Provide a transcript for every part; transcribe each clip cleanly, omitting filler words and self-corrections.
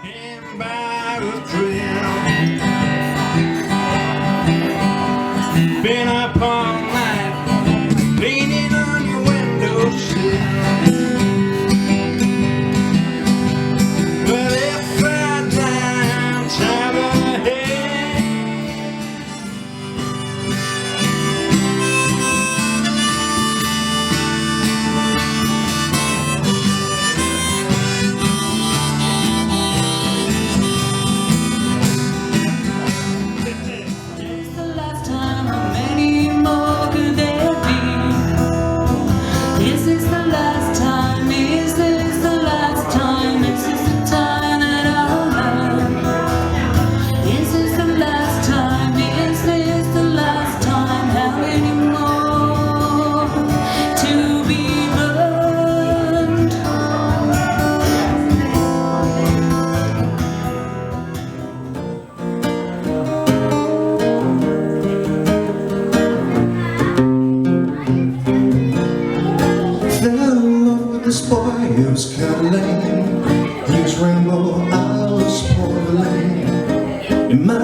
And by the thrill, been up all night, leaning on your windowsill. Well, if I die, time ahead. This boy, he was kind of lame. He was rainbow, I was porcelain. In my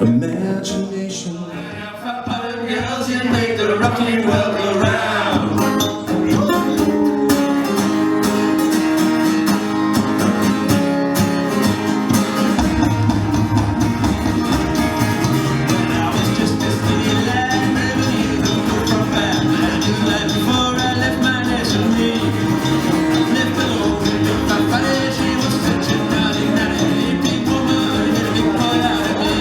imagination. Girls, you make the rocking world go round. I was just this little lad, never knew the good from bad. I just like before I left my nest and me. Left alone with my father, she was such a naughty, naughty big woman, and a big boy out of me.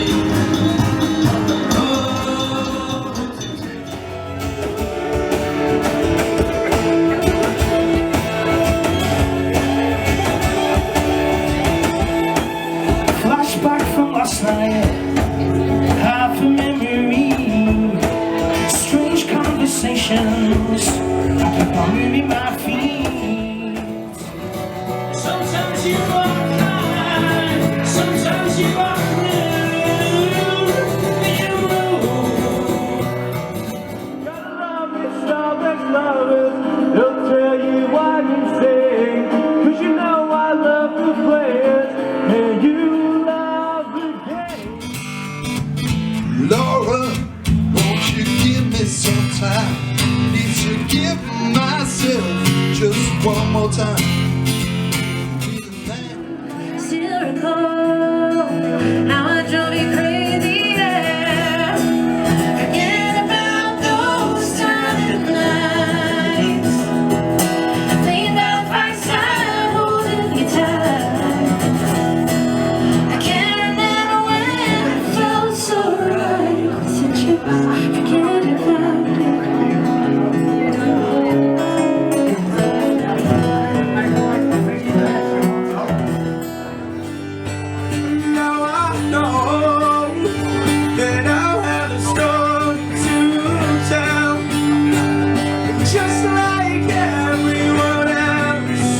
Flashback from last night, half a memory. Strange conversations, I keep on moving my feet. Sometimes you are kind, sometimes you are cruel. You know, love is, he'll tell you what you say. 'Cause you know I love to play it, and you love the game. Laura, won't you give me some time? Need to give myself just one more time. Still recall how I drove you crazy, yeah. Forget about those times nights. Laying down by your side, holding you tight. I can't remember when it felt so right. Since you forget about it. Now I know that I'll have a story to tell, just like everyone else.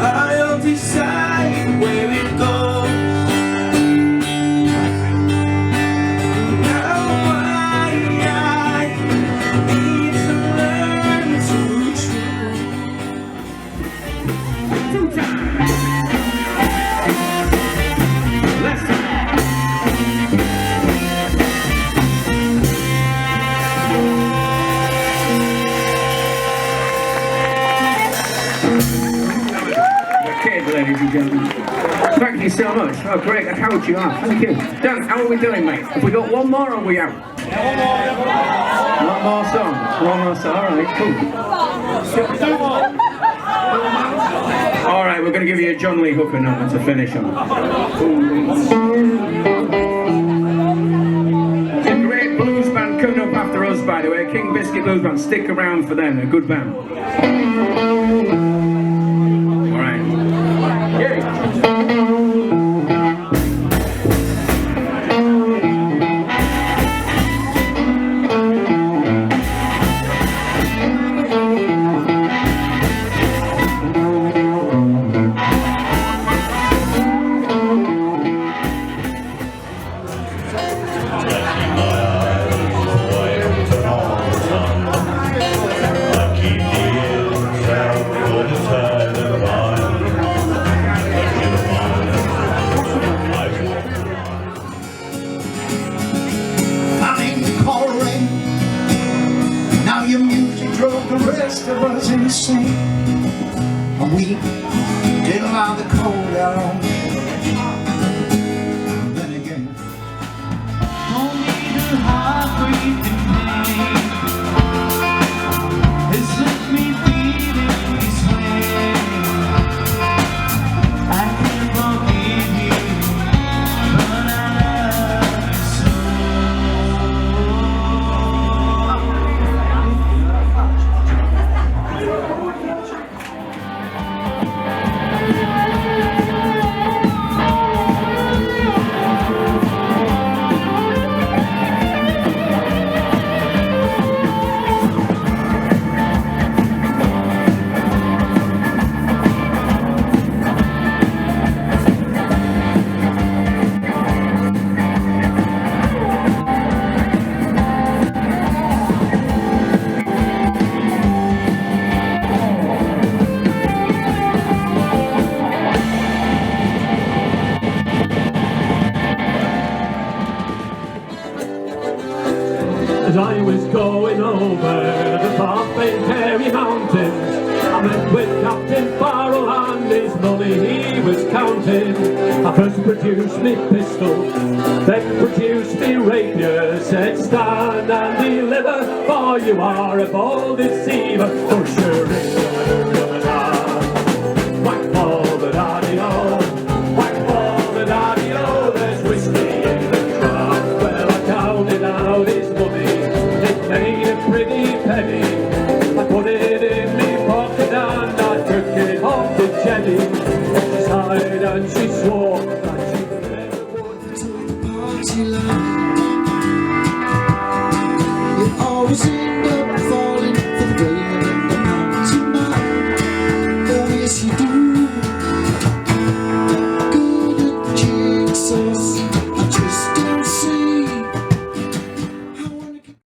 I'll decide where it goes. Now I need to learn to choose. Okay, ladies and gentlemen. Thank you so much. Oh, great. How would you are? Thank you. Dan, how are we doing, mate? Have we got one more or are we out? One more song. One more song. All right, cool. All right, we're going to give you a John Lee Hooker number to finish on. It's a great blues band coming up after us, by the way. King Biscuit Blues Band. Stick around for them. A good band. All right. Yeah. Lucky dear, didn't allow the cold down. Then again, Only the heartbreak and pain has left me feeling this way. I can't forgive you, but I love you so. As I was going over the Parfait Mountains, I met with Captain Farrell and his money he was counting. I first produced me pistol, then produced me rapier, said stand and deliver, for you are a bold deceiver. For sure it's whack for the daddy-o, whack for the daddy-o, there's whiskey in the trap. Well, I counted out his money, it made a pretty penny. I put it in me pocket and I took it home to Jenny. She sighed and she swore that she never would. to the party line. You're always in